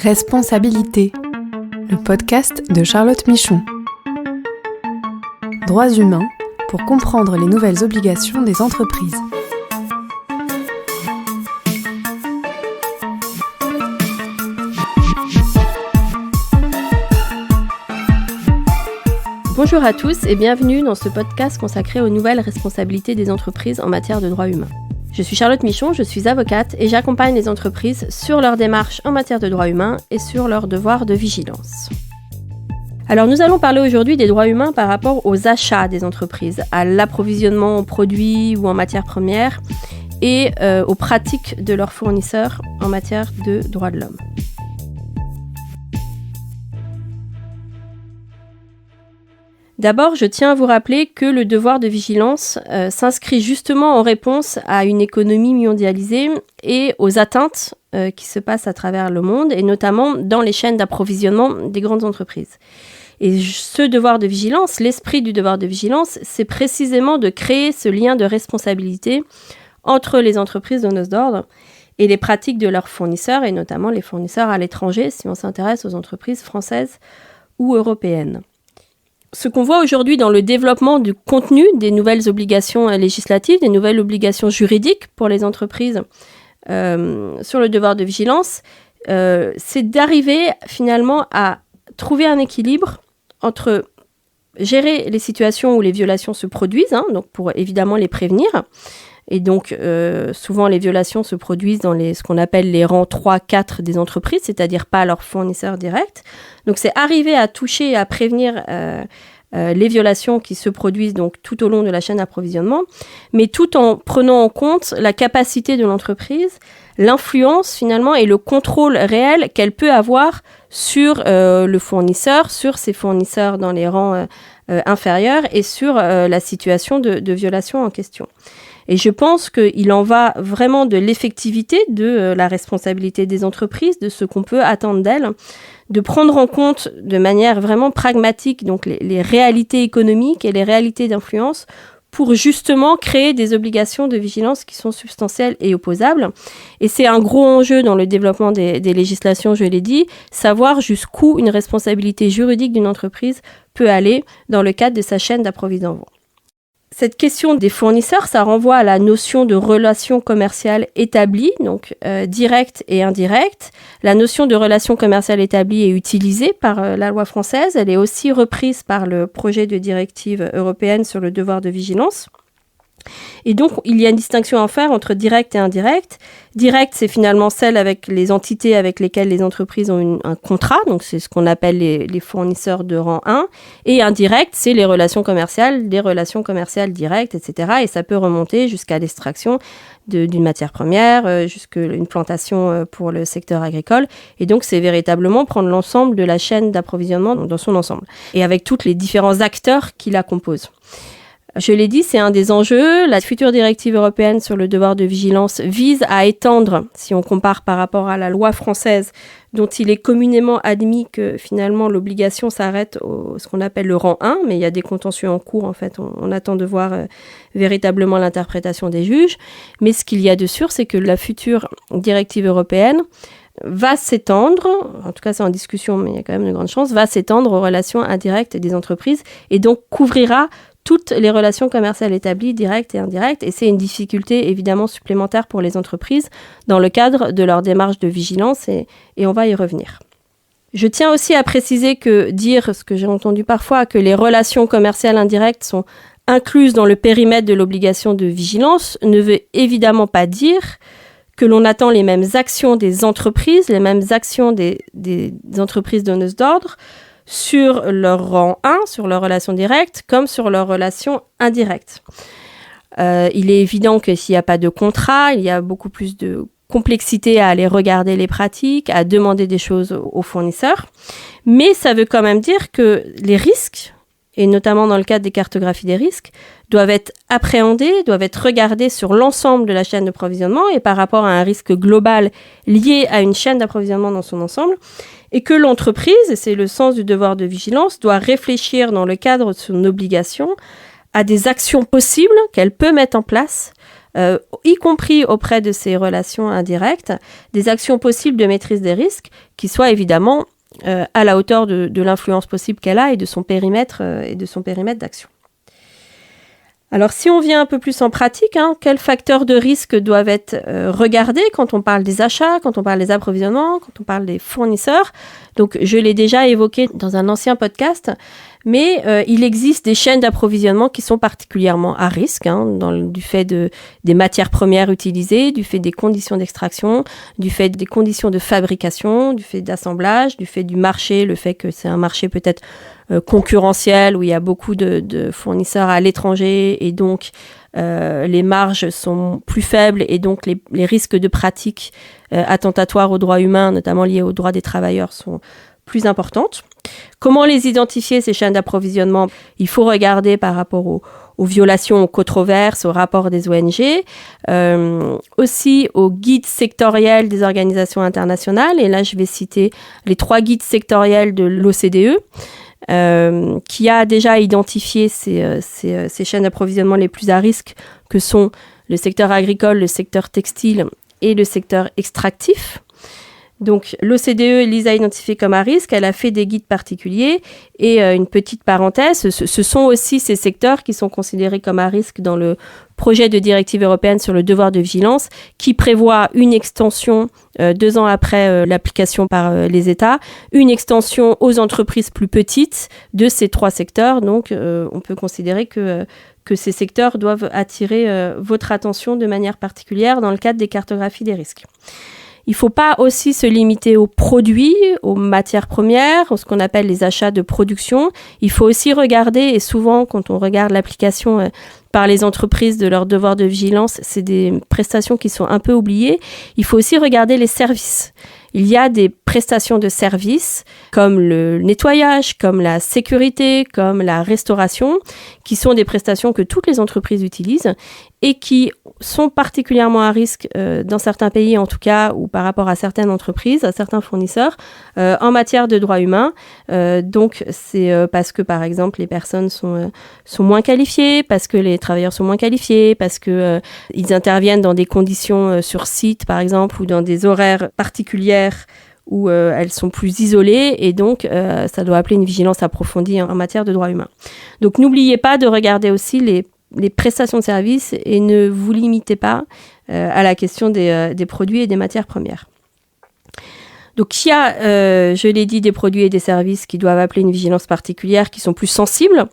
Responsabilité, le podcast de Charlotte Michon. Droits humains pour comprendre les nouvelles obligations des entreprises. Bonjour à tous et bienvenue dans ce podcast consacré aux nouvelles responsabilités des entreprises en matière de droits humains. Je suis Charlotte Michon, je suis avocate et j'accompagne les entreprises sur leurs démarches en matière de droits humains et sur leurs devoirs de vigilance. Alors nous allons parler aujourd'hui des droits humains par rapport aux achats des entreprises, à l'approvisionnement en produits ou en matières premières et aux pratiques de leurs fournisseurs en matière de droits de l'homme. D'abord, je tiens à vous rappeler que le devoir de vigilance s'inscrit justement en réponse à une économie mondialisée et aux atteintes qui se passent à travers le monde, et notamment dans les chaînes d'approvisionnement des grandes entreprises. Et ce devoir de vigilance, l'esprit du devoir de vigilance, c'est précisément de créer ce lien de responsabilité entre les entreprises donneuses d'ordre et les pratiques de leurs fournisseurs, et notamment les fournisseurs à l'étranger, si on s'intéresse aux entreprises françaises ou européennes. Ce qu'on voit aujourd'hui dans le développement du contenu des nouvelles obligations législatives, des nouvelles obligations juridiques pour les entreprises sur le devoir de vigilance, c'est d'arriver finalement à trouver un équilibre entre gérer les situations où les violations se produisent, donc pour évidemment les prévenir. Et donc, souvent, les violations se produisent dans ce qu'on appelle les rangs 3-4 des entreprises, c'est-à-dire pas leurs fournisseurs directs. Donc, c'est arriver à toucher et à prévenir les violations qui se produisent donc, tout au long de la chaîne d'approvisionnement, mais tout en prenant en compte la capacité de l'entreprise, l'influence finalement et le contrôle réel qu'elle peut avoir sur le fournisseur, sur ses fournisseurs dans les rangs inférieurs et sur la situation de violation en question. Et je pense qu'il en va vraiment de l'effectivité de la responsabilité des entreprises, de ce qu'on peut attendre d'elles, de prendre en compte de manière vraiment pragmatique donc les réalités économiques et les réalités d'influence pour justement créer des obligations de vigilance qui sont substantielles et opposables. Et c'est un gros enjeu dans le développement des législations, je l'ai dit, savoir jusqu'où une responsabilité juridique d'une entreprise peut aller dans le cadre de sa chaîne d'approvisionnement. Cette question des fournisseurs, ça renvoie à la notion de relation commerciale établie, donc directe et indirecte. La notion de relation commerciale établie est utilisée par la loi française. Elle est aussi reprise par le projet de directive européenne sur le devoir de vigilance. Et donc, il y a une distinction à faire entre direct et indirect. Direct, c'est finalement celle avec les entités avec lesquelles les entreprises ont un contrat, donc c'est ce qu'on appelle les fournisseurs de rang 1. Et indirect, c'est les relations commerciales directes, etc. Et ça peut remonter jusqu'à l'extraction d'une matière première, jusqu'à une plantation pour le secteur agricole. Et donc, c'est véritablement prendre l'ensemble de la chaîne d'approvisionnement dans son ensemble. Et avec tous les différents acteurs qui la composent. Je l'ai dit, c'est un des enjeux. La future directive européenne sur le devoir de vigilance vise à étendre, si on compare par rapport à la loi française, dont il est communément admis que finalement l'obligation s'arrête au ce qu'on appelle le rang 1, mais il y a des contentieux en cours en fait. On attend de voir véritablement l'interprétation des juges. Mais ce qu'il y a de sûr, c'est que la future directive européenne va s'étendre, en tout cas c'est en discussion, mais il y a quand même de grandes chances, va s'étendre aux relations indirectes des entreprises et donc couvrira toutes les relations commerciales établies, directes et indirectes, et c'est une difficulté évidemment supplémentaire pour les entreprises dans le cadre de leur démarche de vigilance, et on va y revenir. Je tiens aussi à préciser que dire, ce que j'ai entendu parfois, que les relations commerciales indirectes sont incluses dans le périmètre de l'obligation de vigilance, ne veut évidemment pas dire que l'on attend les mêmes actions des entreprises, les mêmes actions des entreprises donneuses d'ordre, sur leur rang 1, sur leur relation directe, comme sur leur relation indirecte. Il est évident que s'il n'y a pas de contrat, il y a beaucoup plus de complexité à aller regarder les pratiques, à demander des choses aux fournisseurs. Mais ça veut quand même dire que les risques, et notamment dans le cadre des cartographies des risques, doivent être appréhendés, doivent être regardés sur l'ensemble de la chaîne d'approvisionnement et par rapport à un risque global lié à une chaîne d'approvisionnement dans son ensemble. Et que l'entreprise, et c'est le sens du devoir de vigilance, doit réfléchir dans le cadre de son obligation à des actions possibles qu'elle peut mettre en place y compris auprès de ces relations indirectes, des actions possibles de maîtrise des risques qui soient évidemment à la hauteur de l'influence possible qu'elle a et de son périmètre d'action. Alors, si on vient un peu plus en pratique, quels facteurs de risque doivent être regardés quand on parle des achats, quand on parle des approvisionnements, quand on parle des fournisseurs? Donc, je l'ai déjà évoqué dans un ancien podcast, mais il existe des chaînes d'approvisionnement qui sont particulièrement à risque, du fait des matières premières utilisées, du fait des conditions d'extraction, du fait des conditions de fabrication, du fait d'assemblage, du fait du marché, le fait que c'est un marché peut-être concurrentiel où il y a beaucoup de fournisseurs à l'étranger et donc les marges sont plus faibles et donc les risques de pratiques attentatoires aux droits humains, notamment liés aux droits des travailleurs, sont plus importantes. Comment les identifier, ces chaînes d'approvisionnement? Il faut regarder par rapport aux violations, aux controverses, aux rapports des ONG, aussi aux guides sectoriels des organisations internationales. Et là, je vais citer les 3 guides sectoriels de l'OCDE, qui a déjà identifié ces chaînes d'approvisionnement les plus à risque, que sont le secteur agricole, le secteur textile et le secteur extractif. Donc, l'OCDE les a identifiés comme à risque, elle a fait des guides particuliers et une petite parenthèse, ce sont aussi ces secteurs qui sont considérés comme à risque dans le projet de directive européenne sur le devoir de vigilance qui prévoit une extension 2 ans après l'application par les États, une extension aux entreprises plus petites de ces 3 secteurs. Donc, on peut considérer que ces secteurs doivent attirer votre attention de manière particulière dans le cadre des cartographies des risques. Il ne faut pas aussi se limiter aux produits, aux matières premières, ce qu'on appelle les achats de production. Il faut aussi regarder, et souvent quand on regarde l'application par les entreprises de leur devoir de vigilance, c'est des prestations qui sont un peu oubliées. Il faut aussi regarder les services. Il y a des prestations de services comme le nettoyage, comme la sécurité, comme la restauration, qui sont des prestations que toutes les entreprises utilisent et qui sont particulièrement à risque dans certains pays en tout cas, ou par rapport à certaines entreprises, à certains fournisseurs, en matière de droits humains. Donc c'est parce que par exemple les personnes sont moins qualifiées, parce que les travailleurs sont moins qualifiés, parce que ils interviennent dans des conditions sur site par exemple, ou dans des horaires particulières où elles sont plus isolées et donc ça doit appeler une vigilance approfondie en matière de droits humains. Donc n'oubliez pas de regarder aussi les prestations de services et ne vous limitez pas à la question des produits et des matières premières. Donc il y a, je l'ai dit, des produits et des services qui doivent appeler une vigilance particulière, qui sont plus sensibles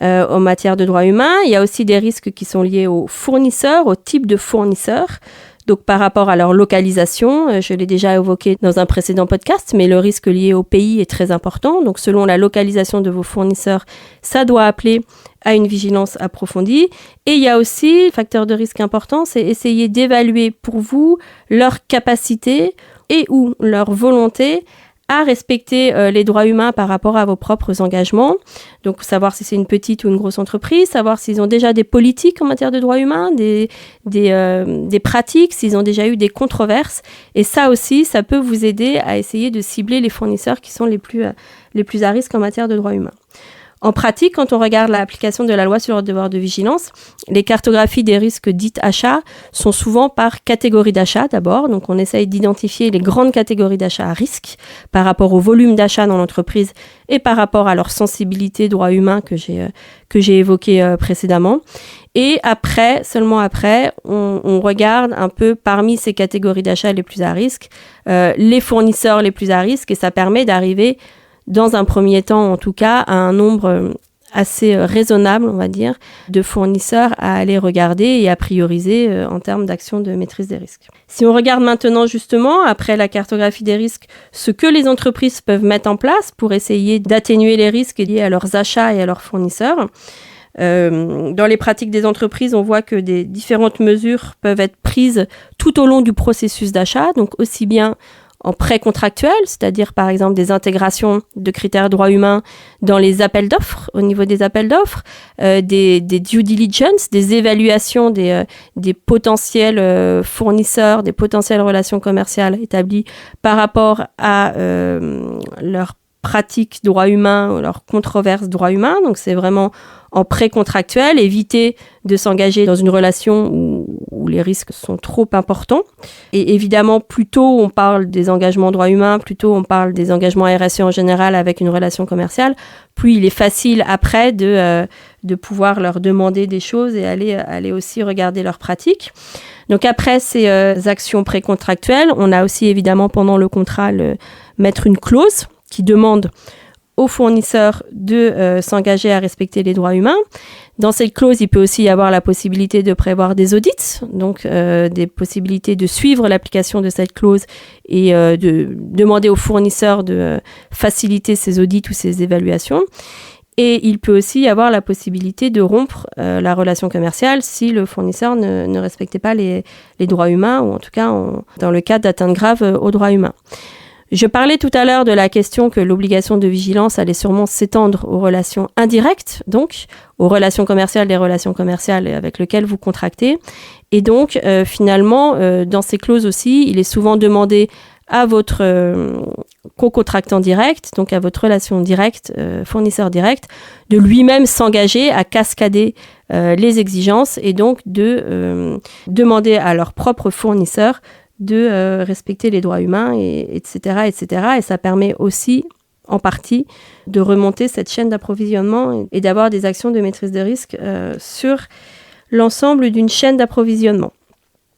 en matière de droits humains. Il y a aussi des risques qui sont liés aux fournisseurs, au type de fournisseurs. Donc par rapport à leur localisation, je l'ai déjà évoqué dans un précédent podcast, mais le risque lié au pays est très important. Donc selon la localisation de vos fournisseurs, ça doit appeler à une vigilance approfondie. Et il y a aussi, facteur de risque important, c'est essayer d'évaluer pour vous leur capacité et ou leur volonté à respecter les droits humains par rapport à vos propres engagements. Donc, savoir si c'est une petite ou une grosse entreprise, savoir s'ils ont déjà des politiques en matière de droits humains, des pratiques, s'ils ont déjà eu des controverses. Et ça aussi, ça peut vous aider à essayer de cibler les fournisseurs qui sont les plus à risque en matière de droits humains. En pratique, quand on regarde l'application de la loi sur le devoir de vigilance, les cartographies des risques dites achats sont souvent par catégorie d'achat d'abord. Donc, on essaye d'identifier les grandes catégories d'achats à risque par rapport au volume d'achat dans l'entreprise et par rapport à leur sensibilité droits humains que j'ai évoqué précédemment. Et après, seulement après, on regarde un peu parmi ces catégories d'achats les plus à risque, les fournisseurs les plus à risque et ça permet d'arriver dans un premier temps, en tout cas, à un nombre assez raisonnable, on va dire, de fournisseurs à aller regarder et à prioriser en termes d'action de maîtrise des risques. Si on regarde maintenant, justement, après la cartographie des risques, ce que les entreprises peuvent mettre en place pour essayer d'atténuer les risques liés à leurs achats et à leurs fournisseurs, dans les pratiques des entreprises, on voit que des différentes mesures peuvent être prises tout au long du processus d'achat, donc aussi bien en pré-contractuel, c'est-à-dire par exemple des intégrations de critères droits humains dans les appels d'offres, au niveau des appels d'offres, des due diligence, des évaluations des potentiels fournisseurs, des potentielles relations commerciales établies par rapport à leurs pratiques droits humains, leurs controverses droits humains. Donc c'est vraiment en pré-contractuel, éviter de s'engager dans une relation où où les risques sont trop importants. Et évidemment, plus tôt on parle des engagements droits humains, plus tôt on parle des engagements RSE en général avec une relation commerciale, plus il est facile après de pouvoir leur demander des choses et aller aussi regarder leurs pratiques. Donc après ces actions précontractuelles, on a aussi évidemment pendant le contrat mettre une clause qui demande aux fournisseurs de s'engager à respecter les droits humains. Dans cette clause, il peut aussi y avoir la possibilité de prévoir des audits, donc des possibilités de suivre l'application de cette clause et de demander aux fournisseurs de faciliter ces audits ou ces évaluations. Et il peut aussi y avoir la possibilité de rompre la relation commerciale si le fournisseur ne respectait pas les droits humains, ou en tout cas dans le cas d'atteintes graves aux droits humains. Je parlais tout à l'heure de la question que l'obligation de vigilance allait sûrement s'étendre aux relations indirectes, donc aux relations commerciales des relations commerciales avec lesquelles vous contractez. Et donc, finalement, dans ces clauses aussi, il est souvent demandé à votre co-contractant direct, donc à votre relation directe, fournisseur direct, de lui-même s'engager à cascader les exigences et donc de demander à leur propre fournisseur de respecter les droits humains, etc., etc. Et ça permet aussi, en partie, de remonter cette chaîne d'approvisionnement et d'avoir des actions de maîtrise de risque sur l'ensemble d'une chaîne d'approvisionnement.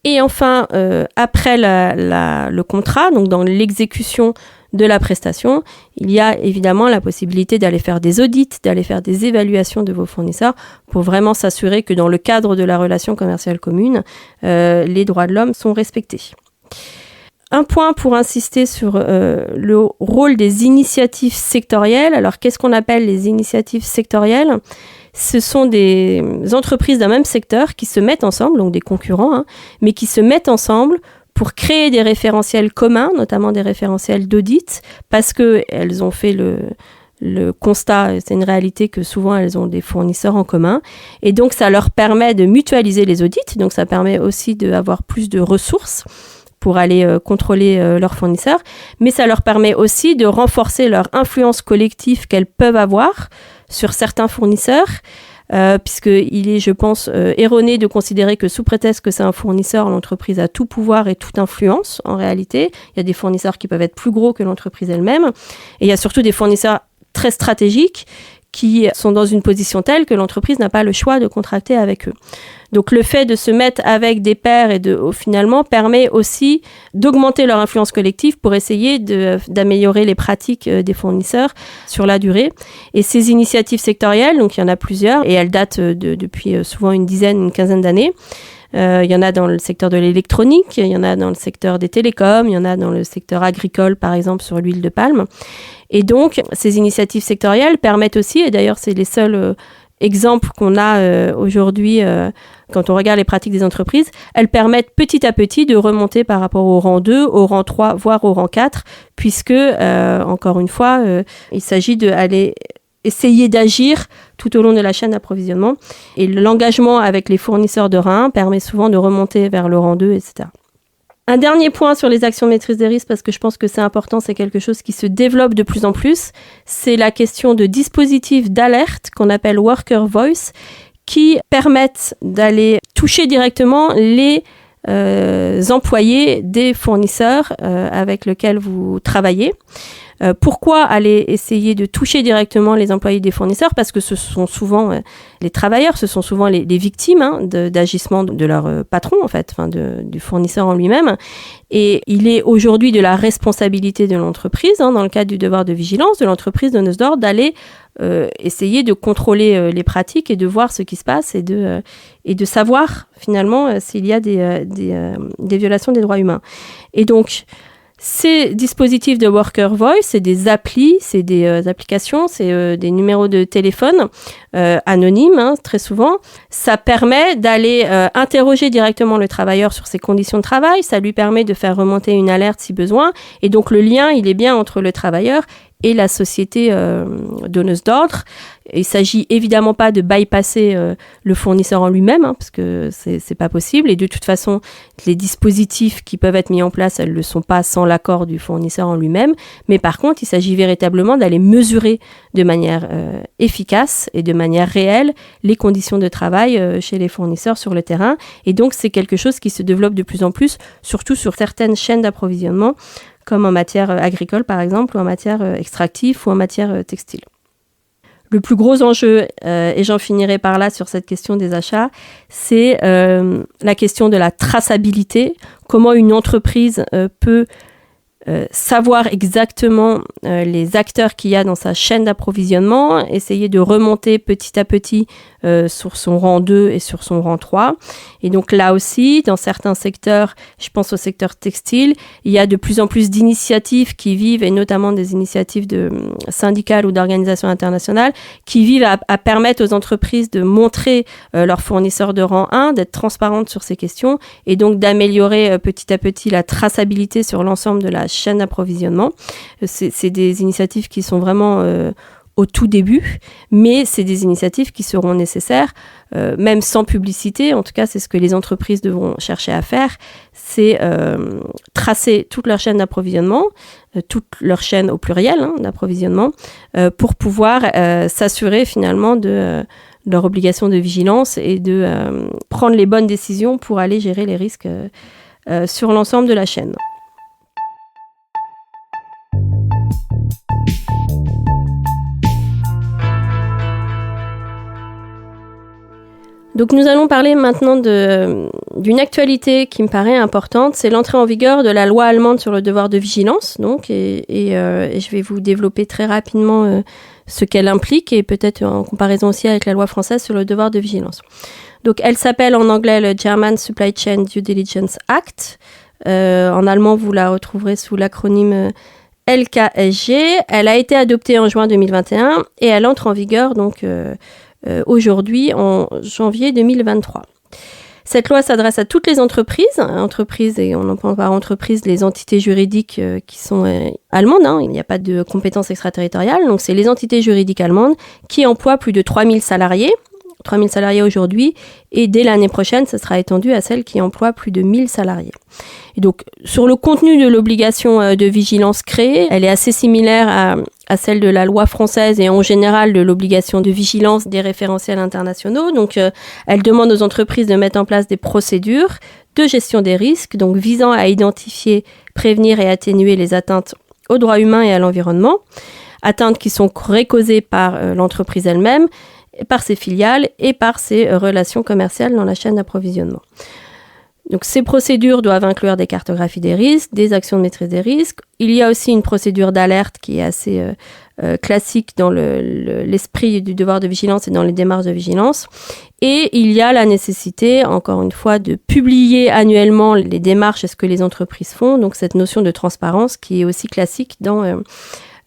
Et enfin, après le contrat, donc dans l'exécution de la prestation, il y a évidemment la possibilité d'aller faire des audits, d'aller faire des évaluations de vos fournisseurs pour vraiment s'assurer que dans le cadre de la relation commerciale commune, les droits de l'homme sont respectés. Un point pour insister sur le rôle des initiatives sectorielles. Alors, qu'est-ce qu'on appelle les initiatives sectorielles ? Ce sont des entreprises d'un même secteur qui se mettent ensemble, donc des concurrents, mais qui se mettent ensemble pour créer des référentiels communs, notamment des référentiels d'audit, parce qu'elles ont fait le constat, c'est une réalité que souvent elles ont des fournisseurs en commun, et donc ça leur permet de mutualiser les audits, donc ça permet aussi d'avoir plus de ressources pour aller contrôler leurs fournisseurs, mais ça leur permet aussi de renforcer leur influence collective qu'elles peuvent avoir sur certains fournisseurs, puisqu'il est, je pense, erroné de considérer que sous prétexte que c'est un fournisseur, l'entreprise a tout pouvoir et toute influence. En réalité, il y a des fournisseurs qui peuvent être plus gros que l'entreprise elle-même, et il y a surtout des fournisseurs très stratégiques qui sont dans une position telle que l'entreprise n'a pas le choix de contracter avec eux. Donc le fait de se mettre avec des pairs et finalement permet aussi d'augmenter leur influence collective pour essayer d'améliorer les pratiques des fournisseurs sur la durée. Et ces initiatives sectorielles, donc il y en a plusieurs et elles datent depuis souvent une quinzaine d'années. Il y en a dans le secteur de l'électronique, il y en a dans le secteur des télécoms, il y en a dans le secteur agricole, par exemple, sur l'huile de palme. Et donc, ces initiatives sectorielles permettent aussi, et d'ailleurs, c'est les seuls exemples qu'on a aujourd'hui quand on regarde les pratiques des entreprises, elles permettent petit à petit de remonter par rapport au rang 2, au rang 3, voire au rang 4, puisque, encore une fois, il s'agit d'aller essayer d'agir tout au long de la chaîne d'approvisionnement. Et l'engagement avec les fournisseurs de rang 1 permet souvent de remonter vers le rang 2, etc. Un dernier point sur les actions de maîtrise des risques, parce que je pense que c'est important, c'est quelque chose qui se développe de plus en plus, c'est la question de dispositifs d'alerte qu'on appelle Worker Voice, qui permettent d'aller toucher directement les employés des fournisseurs avec lesquels vous travaillez. Pourquoi aller essayer de toucher directement les employés des fournisseurs ? Parce que ce sont souvent les travailleurs, ce sont souvent les victimes d'agissements de leur patron, en fait, du fournisseur en lui-même. Et il est aujourd'hui de la responsabilité de l'entreprise, dans le cadre du devoir de vigilance de l'entreprise donneuse d'ordre, d'aller essayer de contrôler les pratiques et de voir ce qui se passe et de savoir finalement s'il y a des violations des droits humains. Et donc, ces dispositifs de Worker Voice, c'est des applis, c'est des applications, c'est des numéros de téléphone anonymes, très souvent. Ça permet d'aller interroger directement le travailleur sur ses conditions de travail. Ça lui permet de faire remonter une alerte si besoin. Et donc, le lien, il est bien entre le travailleur et la société donneuse d'ordre. il ne s'agit évidemment pas de bypasser le fournisseur en lui-même, parce que c'est pas possible. Et de toute façon, les dispositifs qui peuvent être mis en place, elles ne le sont pas sans l'accord du fournisseur en lui-même. Mais par contre, il s'agit véritablement d'aller mesurer de manière efficace et de manière réelle les conditions de travail chez les fournisseurs sur le terrain. Et donc, c'est quelque chose qui se développe de plus en plus, surtout sur certaines chaînes d'approvisionnement, comme en matière agricole par exemple, ou en matière extractive ou en matière textile. Le plus gros enjeu, et j'en finirai par là sur cette question des achats, c'est la question de la traçabilité. Comment une entreprise peut savoir exactement les acteurs qu'il y a dans sa chaîne d'approvisionnement, essayer de remonter petit à petit sur son rang 2 et sur son rang 3. Et donc là aussi, dans certains secteurs, je pense au secteur textile, il y a de plus en plus d'initiatives qui vivent, et notamment des initiatives syndicales ou d'organisations internationales, qui vivent à permettre aux entreprises de montrer leurs fournisseurs de rang 1, d'être transparentes sur ces questions, et donc d'améliorer petit à petit la traçabilité sur l'ensemble de la chaîne d'approvisionnement. C'est des initiatives qui sont vraiment au tout début, mais c'est des initiatives qui seront nécessaires, même sans publicité. En tout cas, c'est ce que les entreprises devront chercher à faire, c'est tracer toute leur chaîne d'approvisionnement, toute leur chaîne au pluriel d'approvisionnement, pour pouvoir s'assurer finalement de leur obligation de vigilance et de prendre les bonnes décisions pour aller gérer les risques sur l'ensemble de la chaîne. Donc nous allons parler maintenant d'une actualité qui me paraît importante, c'est l'entrée en vigueur de la loi allemande sur le devoir de vigilance, donc, et je vais vous développer très rapidement ce qu'elle implique, et peut-être en comparaison aussi avec la loi française sur le devoir de vigilance. Donc elle s'appelle en anglais le German Supply Chain Due Diligence Act, en allemand vous la retrouverez sous l'acronyme LKSG. Elle a été adoptée en juin 2021 et elle entre en vigueur donc aujourd'hui en janvier 2023. Cette loi s'adresse à toutes les entreprises, et on entend par entreprises les entités juridiques qui sont allemandes, il n'y a pas de compétences extraterritoriales, donc c'est les entités juridiques allemandes qui emploient plus de 3000 salariés aujourd'hui, et dès l'année prochaine, ça sera étendu à celles qui emploient plus de 1000 salariés. Et donc, sur le contenu de l'obligation de vigilance créée, elle est assez similaire à celle de la loi française et en général de l'obligation de vigilance des référentiels internationaux. Donc, elle demande aux entreprises de mettre en place des procédures de gestion des risques, donc visant à identifier, prévenir et atténuer les atteintes aux droits humains et à l'environnement, atteintes qui sont causées par l'entreprise elle-même, par ses filiales et par ses relations commerciales dans la chaîne d'approvisionnement. Donc, ces procédures doivent inclure des cartographies des risques, des actions de maîtrise des risques. Il y a aussi une procédure d'alerte qui est assez classique dans l'esprit du devoir de vigilance et dans les démarches de vigilance. Et il y a la nécessité, encore une fois, de publier annuellement les démarches et ce que les entreprises font. Donc, cette notion de transparence qui est aussi classique dans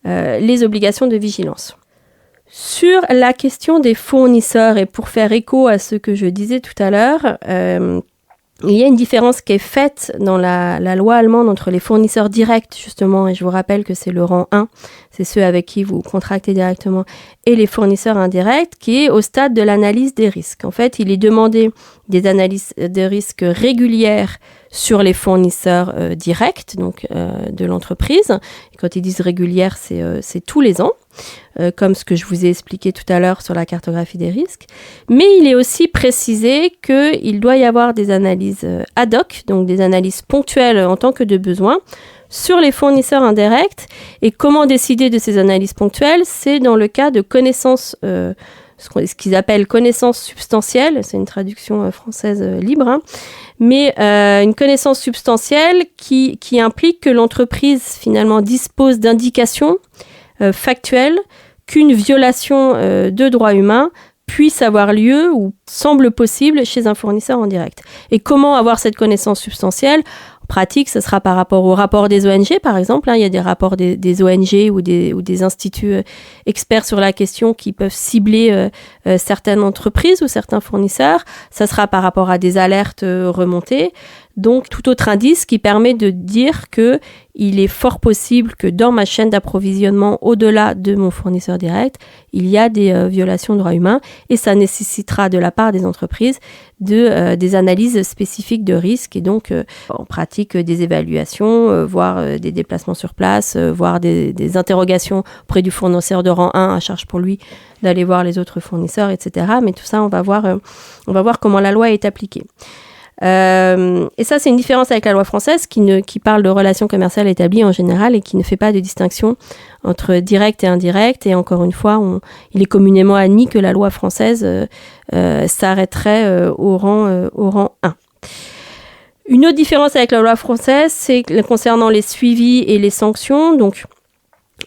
les obligations de vigilance. Sur la question des fournisseurs, et pour faire écho à ce que je disais tout à l'heure, il y a une différence qui est faite dans la loi allemande entre les fournisseurs directs, justement, et je vous rappelle que c'est le rang 1, c'est ceux avec qui vous contractez directement, et les fournisseurs indirects, qui est au stade de l'analyse des risques. En fait, il est demandé des analyses de risques régulières sur les fournisseurs directs, donc de l'entreprise. Et quand ils disent régulière, c'est tous les ans, comme ce que je vous ai expliqué tout à l'heure sur la cartographie des risques. Mais il est aussi précisé qu'il doit y avoir des analyses ad hoc, donc des analyses ponctuelles en tant que de besoin, sur les fournisseurs indirects. Et comment décider de ces analyses ponctuelles ? C'est dans le cas de connaissances ce qu'ils appellent connaissance substantielle, c'est une traduction française libre, mais une connaissance substantielle qui implique que l'entreprise finalement dispose d'indications factuelles qu'une violation de droits humains puisse avoir lieu ou semble possible chez un fournisseur en direct. Et comment avoir cette connaissance substantielle ? En pratique, ce sera par rapport aux rapports des ONG, par exemple. Il y a des rapports des ONG ou des instituts experts sur la question qui peuvent cibler certaines entreprises ou certains fournisseurs. Ça sera par rapport à des alertes remontées. Donc, tout autre indice qui permet de dire que il est fort possible que dans ma chaîne d'approvisionnement, au-delà de mon fournisseur direct, il y a des violations de droits humains et ça nécessitera de la part des entreprises des analyses spécifiques de risque et donc on pratique des évaluations, voire des déplacements sur place, voire des interrogations auprès du fournisseur de rang 1 à charge pour lui d'aller voir les autres fournisseurs, etc. Mais tout ça, on va voir comment la loi est appliquée. Et ça, c'est une différence avec la loi française qui parle de relations commerciales établies en général et qui ne fait pas de distinction entre direct et indirect. Et encore une fois, il est communément admis que la loi française s'arrêterait au rang 1. Une autre différence avec la loi française, c'est concernant les suivis et les sanctions. Donc,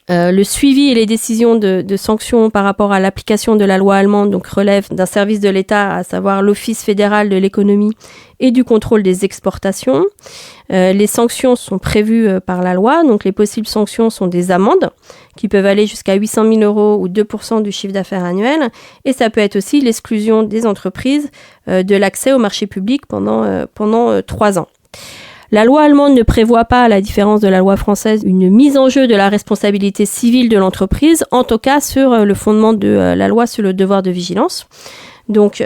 le suivi et les décisions de sanctions par rapport à l'application de la loi allemande donc relèvent d'un service de l'État, à savoir l'Office fédéral de l'économie et du contrôle des exportations. Les sanctions sont prévues par la loi, donc les possibles sanctions sont des amendes qui peuvent aller jusqu'à 800 000 € ou 2% du chiffre d'affaires annuel, et ça peut être aussi l'exclusion des entreprises de l'accès au marché public pendant 3 ans. La loi allemande ne prévoit pas, à la différence de la loi française, une mise en jeu de la responsabilité civile de l'entreprise, en tout cas sur le fondement de la loi sur le devoir de vigilance. Donc,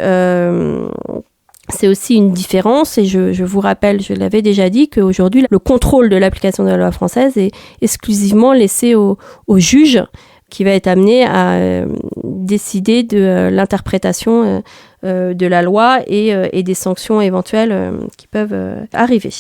c'est aussi une différence et je vous rappelle, je l'avais déjà dit, qu'aujourd'hui, le contrôle de l'application de la loi française est exclusivement laissé au juge qui va être amené à décider de l'interprétation de la loi et des sanctions éventuelles qui peuvent arriver.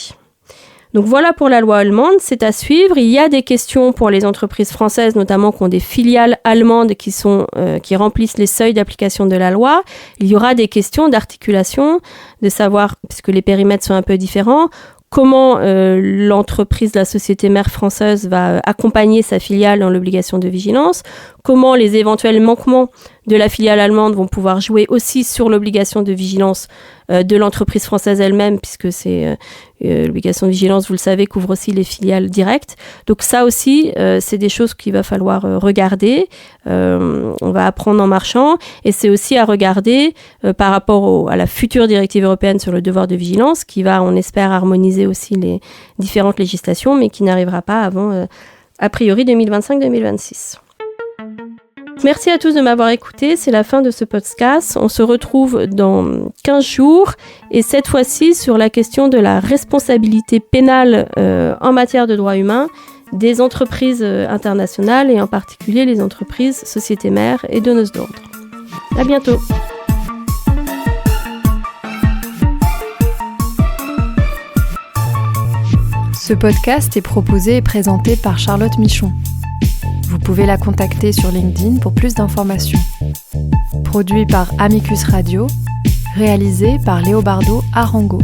Donc voilà pour la loi allemande, c'est à suivre. Il y a des questions pour les entreprises françaises, notamment qui ont des filiales allemandes qui remplissent les seuils d'application de la loi. Il y aura des questions d'articulation, de savoir, puisque les périmètres sont un peu différents, comment l'entreprise, la société mère française va accompagner sa filiale dans l'obligation de vigilance, comment les éventuels manquements de la filiale allemande vont pouvoir jouer aussi sur l'obligation de vigilance de l'entreprise française elle-même, puisque c'est l'obligation de vigilance, vous le savez, couvre aussi les filiales directes. Donc ça aussi, c'est des choses qu'il va falloir regarder. On va apprendre en marchant. Et c'est aussi à regarder par rapport à la future directive européenne sur le devoir de vigilance, qui va, on espère, harmoniser aussi les différentes législations, mais qui n'arrivera pas avant, a priori, 2025-2026. Merci à tous de m'avoir écouté, c'est la fin de ce podcast. On se retrouve dans 15 jours et cette fois-ci sur la question de la responsabilité pénale en matière de droits humains des entreprises internationales et en particulier les entreprises sociétés mères et donneuses d'ordre. À bientôt. Ce podcast est proposé et présenté par Charlotte Michon. Vous pouvez la contacter sur LinkedIn pour plus d'informations. Produit par Amicus Radio, réalisé par Léobardo Arango.